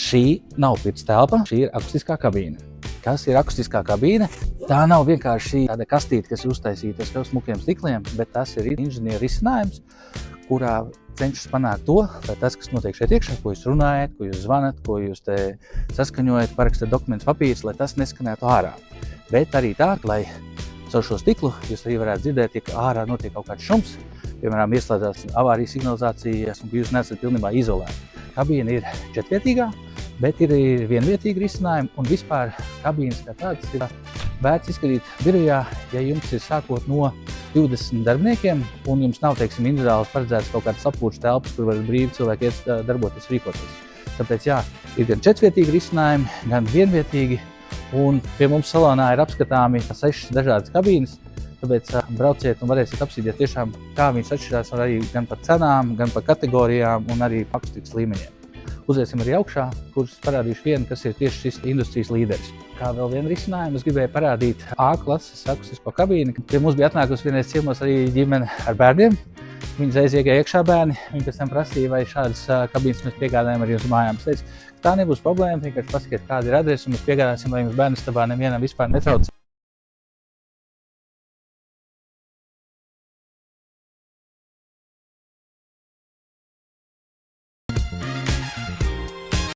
Šī nav pirts telpa, šī ir akustiskā kabīne. Kas ir akustiskā kabīne? Tā nav vienkārši tāda kastīte, kas ir uztaisīta ar smukiem stikliem, bet tas ir inženieru risinājums, kurā cenšas panākt to, lai tas, kas notiek šeit iekšā, ko jūs runājat, ko jūs zvanat, ko jūs te saskaņojat, parakstat dokumentus papīrus, lai tas neskanētu ārā. Bet arī tā, lai caur šo stiklu jūs arī varētu dzirdēt, ja ārā notiek kaut kāds šums, piemēram, ieslēdzās avārijas signalizācijas, un jūs neesat pilnībā izolēti. Kabīne ir četrvietīgā, bet ir vienvietīga risinājuma, un vispār kabīnes kā tādas ir vērts izskatīt birojā, ja jums ir sākot no 20 darbiniekiem, un jums nav, teiksim, individuāls paredzēts kaut kāds sapulču telpas, kur var brīvi cilvēki iet darboties, rīkoties. Tāpēc, jā, ir gan četrvietīgi risinājumi, gan vienvietīgi, un pie mums salonā ir apskatāmi 6 dažādas kabīnes, tāpēc brauciet un varēsiet apsīties tiešām, kā viņas atšķirās arī gan par cenām, gan par kategorijām un arī akustikas līmeņiem. Uziesim arī augšā, kurus parādīšu vienu, kas ir tieši šis industrijas līderis. Kā vēl vienu risinājumu, es gribēju parādīt A-klases akustisko kabīni. Pie mums bija atnākusi vienreiz ciemos arī ģimene ar bērniem. Viņi reiz iegāja iekšā bērni, viņi pēc tam prasīja, vai šādas kabīnes mēs piegādājam arī uz mājām. Es teicu, tā nebūs problēma, vienkārši pasakiet, kāda ir adrese, un mēs piegādāsim, lai jums bērnistabā nevienam vispār netrauc.